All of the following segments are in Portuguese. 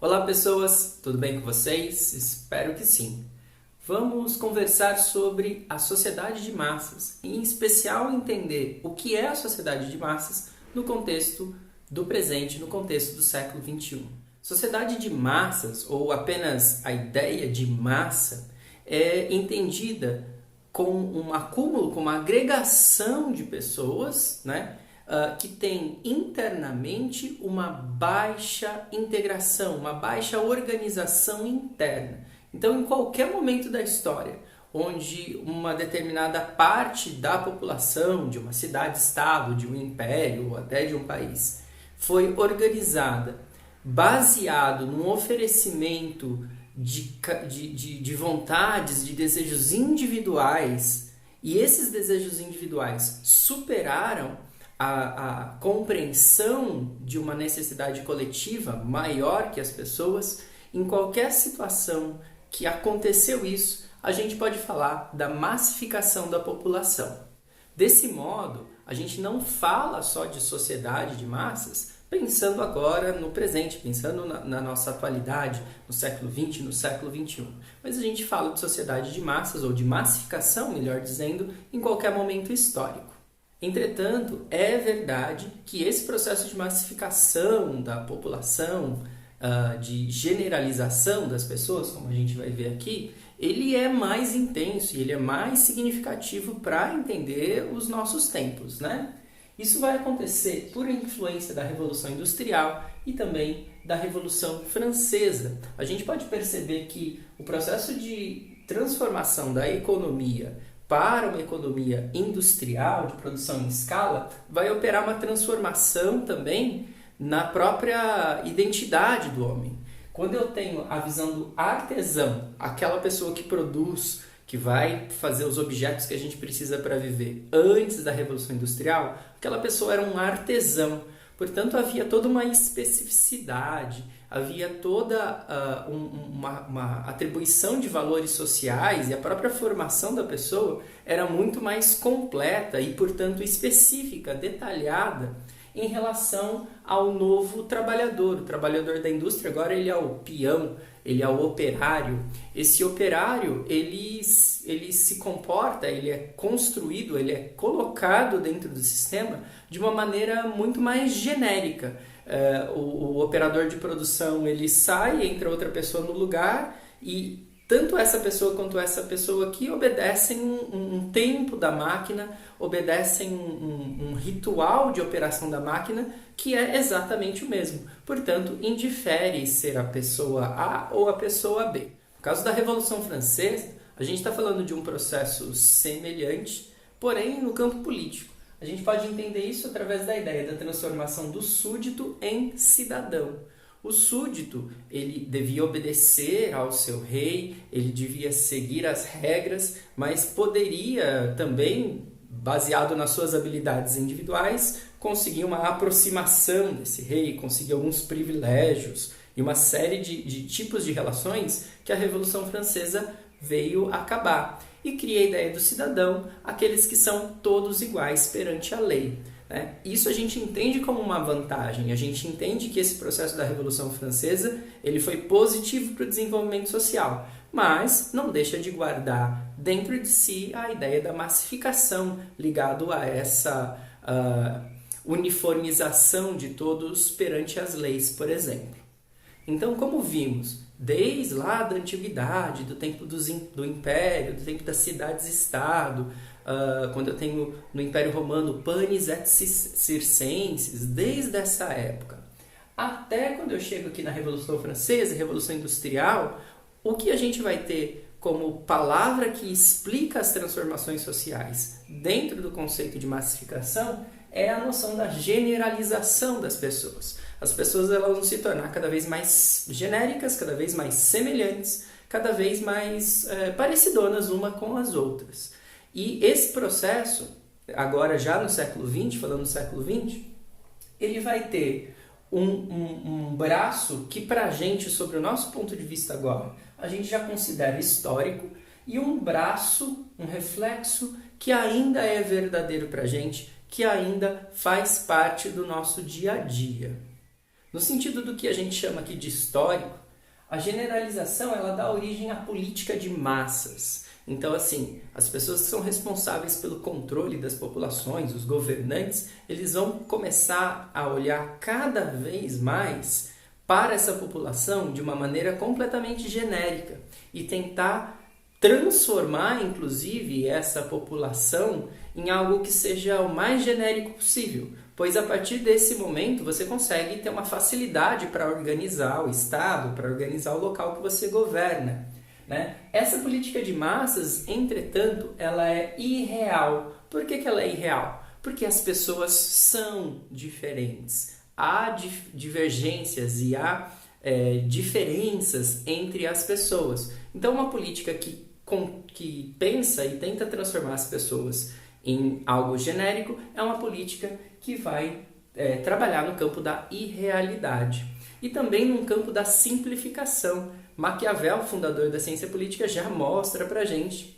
Olá pessoas, tudo bem com vocês? Espero que sim. Vamos conversar sobre a sociedade de massas, em especial entender o que é a sociedade de massas no contexto do presente, no contexto do século XXI. Sociedade de massas, ou apenas a ideia de massa, é entendida com um acúmulo, com uma agregação de pessoas, né? Que tem internamente uma baixa integração, uma baixa organização interna. Então, em qualquer momento da história, onde uma determinada parte da população de uma cidade-estado, de um império ou até de um país foi organizada baseado num oferecimento de vontades, de desejos individuais, e esses desejos individuais superaram a compreensão de uma necessidade coletiva maior que as pessoas, em qualquer situação que aconteceu isso, a gente pode falar da massificação da população. Desse modo, a gente não fala só de sociedade de massas, pensando agora no presente, pensando na nossa atualidade, no século XX, no século XXI. Mas a gente fala de sociedade de massas, ou de massificação, melhor dizendo, em qualquer momento histórico. Entretanto, é verdade que esse processo de massificação da população, de generalização das pessoas, como a gente vai ver aqui, ele é mais intenso e ele é mais significativo para entender os nossos tempos, né? Isso vai acontecer por influência da Revolução Industrial e também da Revolução Francesa. A gente pode perceber que o processo de transformação da economia para uma economia industrial, de produção em escala, vai operar uma transformação também na própria identidade do homem. Quando eu tenho a visão do artesão, aquela pessoa que produz, que vai fazer os objetos que a gente precisa para viver antes da Revolução Industrial, aquela pessoa era um artesão. Portanto, havia toda uma especificidade, havia toda uma atribuição de valores sociais, e a própria formação da pessoa era muito mais completa e, portanto, específica, detalhada em relação ao novo trabalhador. O trabalhador da indústria agora ele é o peão, ele é o operário. Esse operário ele se comporta, ele é construído, ele é colocado dentro do sistema de uma maneira muito mais genérica. O operador de produção ele sai, entra outra pessoa no lugar, e tanto essa pessoa quanto essa pessoa aqui obedecem um tempo da máquina, obedecem um ritual de operação da máquina que é exatamente o mesmo. Portanto, indifere ser a pessoa A ou a pessoa B. No caso da Revolução Francesa, a gente está falando de um processo semelhante, porém no campo político. A gente pode entender isso através da ideia da transformação do súdito em cidadão. O súdito, ele devia obedecer ao seu rei, ele devia seguir as regras, mas poderia também, baseado nas suas habilidades individuais, conseguir uma aproximação desse rei, conseguir alguns privilégios e uma série de tipos de relações que a Revolução Francesa veio acabar. E cria a ideia do cidadão, aqueles que são todos iguais perante a lei. Isso a gente entende como uma vantagem, a gente entende que esse processo da Revolução Francesa ele foi positivo para o desenvolvimento social, mas não deixa de guardar dentro de si a ideia da massificação ligado a essa uniformização de todos perante as leis, por exemplo. Então, como vimos, desde lá da antiguidade, do tempo do Império, do tempo das cidades-estado, quando eu tenho no Império Romano panis et circenses, desde essa época, até quando eu chego aqui na Revolução Francesa, Revolução Industrial, o que a gente vai ter como palavra que explica as transformações sociais dentro do conceito de massificação é a noção da generalização das pessoas. As pessoas elas vão se tornar cada vez mais genéricas, cada vez mais semelhantes, cada vez mais parecidonas uma com as outras. E esse processo, agora já no século XX, falando do século XX, ele vai ter um braço que para a gente, sobre o nosso ponto de vista agora, a gente já considera histórico, e um braço, um reflexo que ainda é verdadeiro para a gente, que ainda faz parte do nosso dia a dia. No sentido do que a gente chama aqui de histórico, a generalização ela dá origem à política de massas. Então, assim, as pessoas que são responsáveis pelo controle das populações, os governantes, eles vão começar a olhar cada vez mais para essa população de uma maneira completamente genérica e tentar transformar, inclusive, essa população em algo que seja o mais genérico possível, pois a partir desse momento você consegue ter uma facilidade para organizar o Estado, para organizar o local que você governa, né? Essa política de massas, entretanto, ela é irreal. Por que ela é irreal? Porque as pessoas são diferentes. Há divergências e há diferenças entre as pessoas. Então, uma política que pensa e tenta transformar as pessoas em algo genérico é uma política que vai trabalhar no campo da irrealidade e também no campo da simplificação. Maquiavel, fundador da ciência política, já mostra pra gente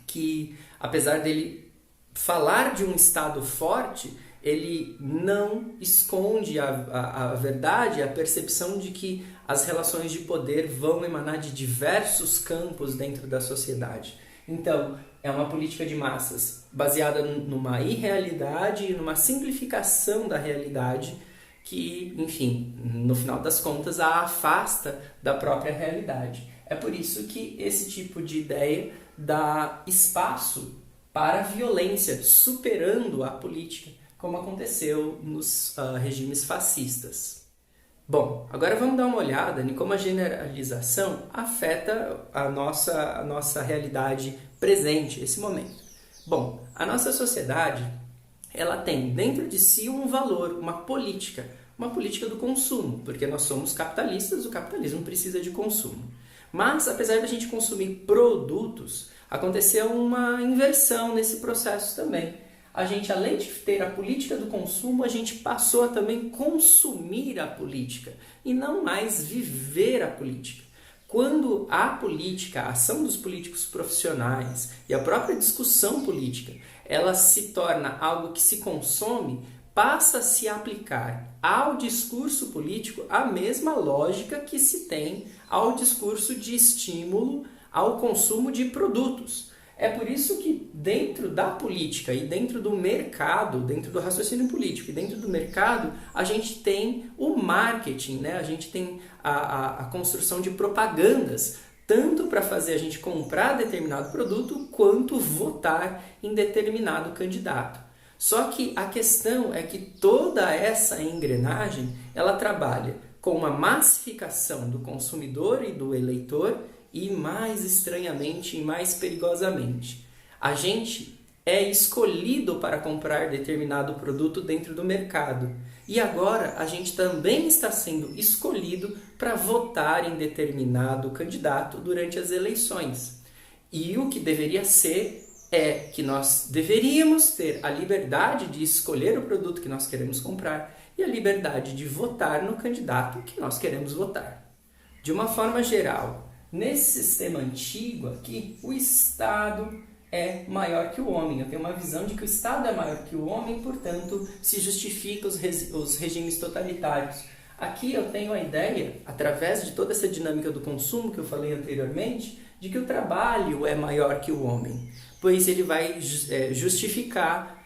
que, apesar dele falar de um Estado forte, ele não esconde a verdade, a percepção de que as relações de poder vão emanar de diversos campos dentro da sociedade. Então, é uma política de massas baseada numa irrealidade e numa simplificação da realidade que, enfim, no final das contas, a afasta da própria realidade. É por isso que esse tipo de ideia dá espaço para a violência, superando a política, como aconteceu nos regimes fascistas. Bom, agora vamos dar uma olhada em como a generalização afeta a nossa realidade presente, esse momento. Bom, a nossa sociedade ela tem dentro de si um valor, uma política do consumo, porque nós somos capitalistas, o capitalismo precisa de consumo. Mas, apesar da gente consumir produtos, aconteceu uma inversão nesse processo também. A gente, além de ter a política do consumo, a gente passou a também consumir a política e não mais viver a política. Quando a política, a ação dos políticos profissionais e a própria discussão política, ela se torna algo que se consome, passa a se aplicar ao discurso político a mesma lógica que se tem ao discurso de estímulo ao consumo de produtos. É por isso que dentro da política e dentro do mercado, dentro do raciocínio político e dentro do mercado, a gente tem o marketing, né? A gente tem a construção de propagandas, tanto para fazer a gente comprar determinado produto, quanto votar em determinado candidato. Só que a questão é que toda essa engrenagem, ela trabalha com uma massificação do consumidor e do eleitor e, mais estranhamente e mais perigosamente, a gente é escolhido para comprar determinado produto dentro do mercado. E agora a gente também está sendo escolhido para votar em determinado candidato durante as eleições. E o que deveria ser é que nós deveríamos ter a liberdade de escolher o produto que nós queremos comprar e a liberdade de votar no candidato que nós queremos votar. De uma forma geral, nesse sistema antigo aqui, o Estado é maior que o homem. Eu tenho uma visão de que o Estado é maior que o homem, portanto, se justifica os regimes totalitários. Aqui eu tenho a ideia, através de toda essa dinâmica do consumo que eu falei anteriormente, de que o trabalho é maior que o homem, pois ele vai justificar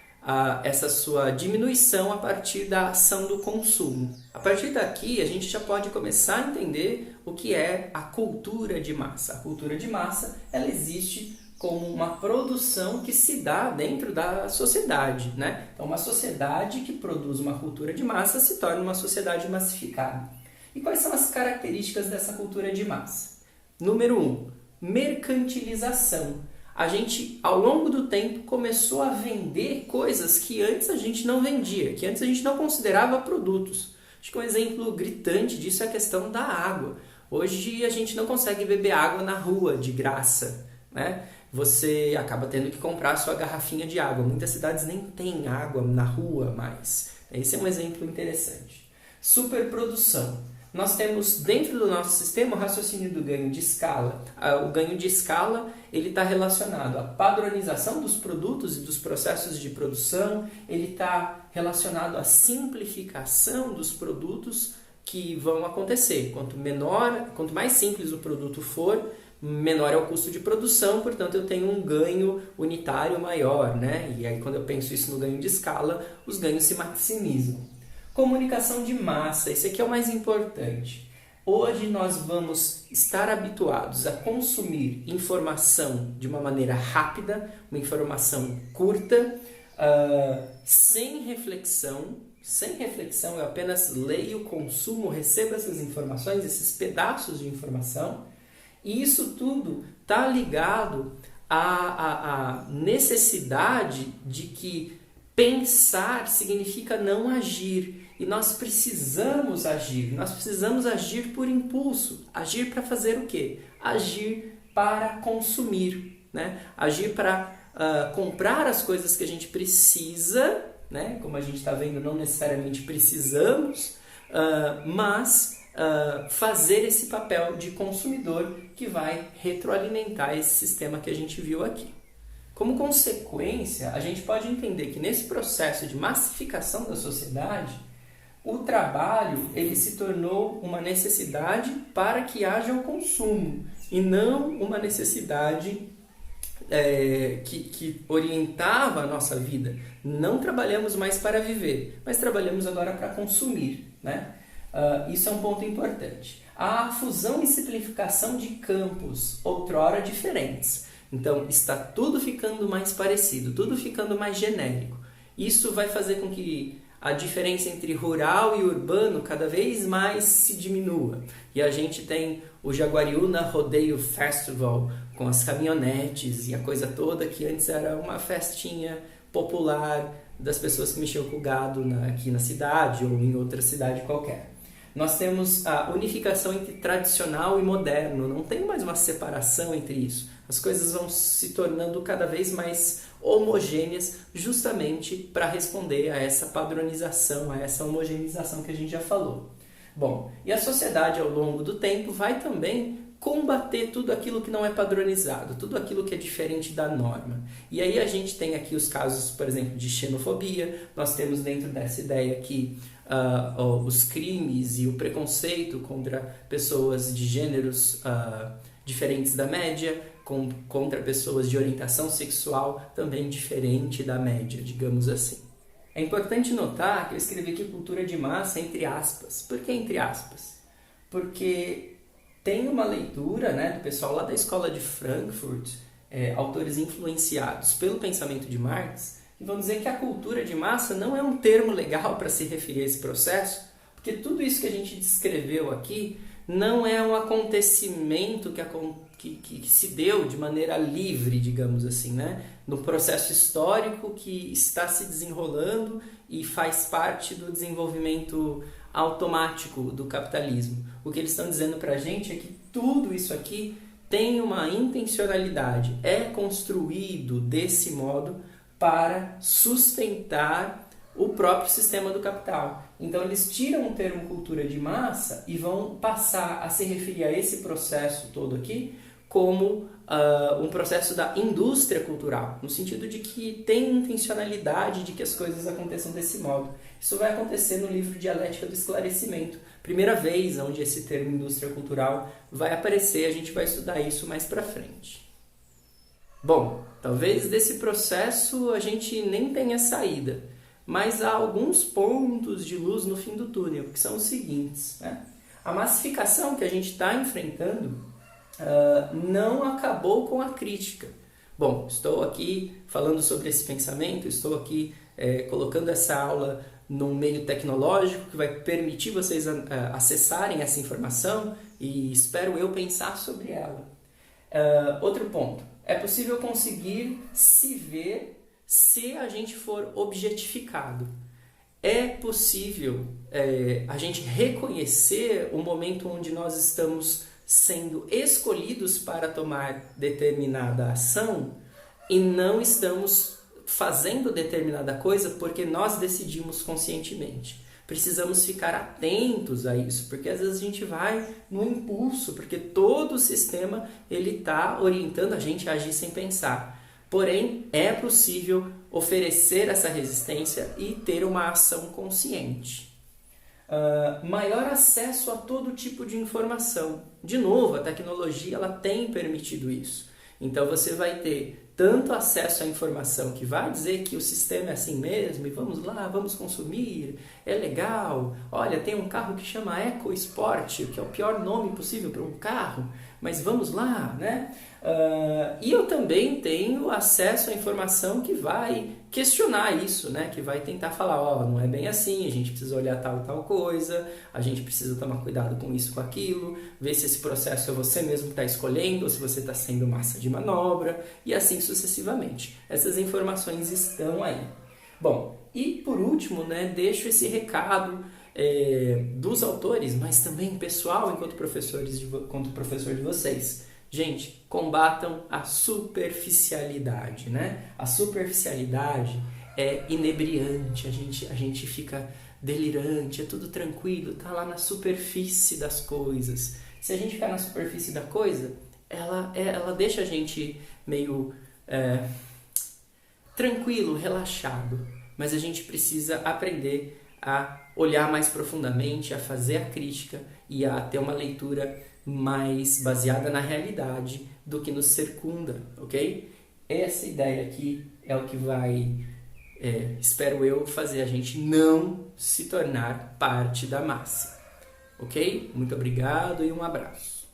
essa sua diminuição a partir da ação do consumo. A partir daqui, a gente já pode começar a entender o que é a cultura de massa. A cultura de massa, ela existe como uma produção que se dá dentro da sociedade, né? Então, uma sociedade que produz uma cultura de massa se torna uma sociedade massificada. E quais são as características dessa cultura de massa? Número 1, mercantilização. A gente, ao longo do tempo, começou a vender coisas que antes a gente não vendia, que antes a gente não considerava produtos. Acho que um exemplo gritante disso é a questão da água. Hoje a gente não consegue beber água na rua de graça, né? Você acaba tendo que comprar a sua garrafinha de água. Muitas cidades nem têm água na rua mais. Esse é um exemplo interessante. Superprodução. Nós temos dentro do nosso sistema o raciocínio do ganho de escala. O ganho de escala ele está relacionado à padronização dos produtos e dos processos de produção, ele está relacionado à simplificação dos produtos que vão acontecer. Quanto mais simples o produto for, menor é o custo de produção, portanto eu tenho um ganho unitário maior, né? E aí quando eu penso isso no ganho de escala, os ganhos se maximizam. Comunicação de massa, esse aqui é o mais importante. Hoje nós vamos estar habituados a consumir informação de uma maneira rápida, uma informação curta, sem reflexão. Sem reflexão, eu apenas leio, consumo, recebo essas informações, esses pedaços de informação. E isso tudo está ligado à necessidade de que pensar significa não agir. E nós precisamos agir por impulso. Agir para fazer o quê? Agir para consumir, né? Agir para comprar as coisas que a gente precisa, né? Como a gente está vendo, não necessariamente precisamos, mas fazer esse papel de consumidor que vai retroalimentar esse sistema que a gente viu aqui. Como consequência, a gente pode entender que nesse processo de massificação da sociedade, o trabalho ele se tornou uma necessidade para que haja o consumo e não uma necessidade que orientava a nossa vida. Não trabalhamos mais para viver, mas trabalhamos agora para consumir, né? Isso é um ponto importante. A fusão e simplificação de campos, outrora diferentes. Então, está tudo ficando mais parecido, tudo ficando mais genérico. Isso vai fazer com que a diferença entre rural e urbano cada vez mais se diminua. E a gente tem o Jaguariúna Rodeio Festival com as caminhonetes e a coisa toda, que antes era uma festinha popular das pessoas que mexiam com o gado aqui na cidade ou em outra cidade qualquer. Nós temos a unificação entre tradicional e moderno, não tem mais uma separação entre isso. As coisas vão se tornando cada vez mais homogêneas justamente para responder a essa padronização, a essa homogeneização que a gente já falou. Bom, e a sociedade ao longo do tempo vai também combater tudo aquilo que não é padronizado, tudo aquilo que é diferente da norma. E aí a gente tem aqui os casos, por exemplo, de xenofobia, nós temos dentro dessa ideia que os crimes e o preconceito contra pessoas de gêneros diferentes da média, contra pessoas de orientação sexual também diferente da média, digamos assim. É importante notar que eu escrevi aqui cultura de massa entre aspas. Por que entre aspas? Porque tem uma leitura, né, do pessoal lá da escola de Frankfurt, autores influenciados pelo pensamento de Marx, que vão dizer que a cultura de massa não é um termo legal para se referir a esse processo, porque tudo isso que a gente descreveu aqui não é um acontecimento que se deu de maneira livre, digamos assim, né? No processo histórico que está se desenrolando e faz parte do desenvolvimento automático do capitalismo. O que eles estão dizendo para a gente é que tudo isso aqui tem uma intencionalidade, é construído desse modo para sustentar o próprio sistema do capital. Então eles tiram o termo cultura de massa e vão passar a se referir a esse processo todo aqui como um processo da indústria cultural, no sentido de que tem intencionalidade de que as coisas aconteçam desse modo. Isso vai acontecer no livro Dialética do Esclarecimento. Primeira vez onde esse termo indústria cultural vai aparecer, a gente vai estudar isso mais para frente. Bom, talvez desse processo a gente nem tenha saída, mas há alguns pontos de luz no fim do túnel, que são os seguintes, né? A massificação que a gente está enfrentando não acabou com a crítica. Bom, estou aqui falando sobre esse pensamento, estou aqui colocando essa aula num meio tecnológico que vai permitir vocês acessarem essa informação e espero eu pensar sobre ela. Outro ponto, é possível conseguir se ver se a gente for objetificado. É possível a gente reconhecer o momento onde nós estamos sendo escolhidos para tomar determinada ação e não estamos fazendo determinada coisa porque nós decidimos conscientemente. Precisamos ficar atentos a isso, porque às vezes a gente vai no impulso, porque todo o sistema está orientando a gente a agir sem pensar. Porém, é possível oferecer essa resistência e ter uma ação consciente. maior acesso a todo tipo de informação. De novo, a tecnologia ela tem permitido isso. Então você vai ter tanto acesso à informação que vai dizer que o sistema é assim mesmo e vamos lá, vamos consumir, é legal. Olha, tem um carro que chama EcoSport, que é o pior nome possível para um carro, mas vamos lá, né? E eu também tenho acesso à informação que vai questionar isso, né? Que vai tentar falar, ó, não é bem assim, a gente precisa olhar tal e tal coisa, a gente precisa tomar cuidado com isso, com aquilo, ver se esse processo é você mesmo que está escolhendo ou se você está sendo massa de manobra e assim sucessivamente. Essas informações estão aí. Bom, e por último, né, deixo esse recado dos autores, mas também pessoal, enquanto professor de vocês. Gente, combatam a superficialidade, né? A superficialidade é inebriante, a gente fica delirante, é tudo tranquilo, tá lá na superfície das coisas. Se a gente ficar na superfície da coisa, ela deixa a gente meio tranquilo, relaxado, mas a gente precisa aprender a olhar mais profundamente, a fazer a crítica e a ter uma leitura mais baseada na realidade do que nos circunda, ok? Essa ideia aqui é o que vai, espero eu, fazer a gente não se tornar parte da massa, ok? Muito obrigado e um abraço.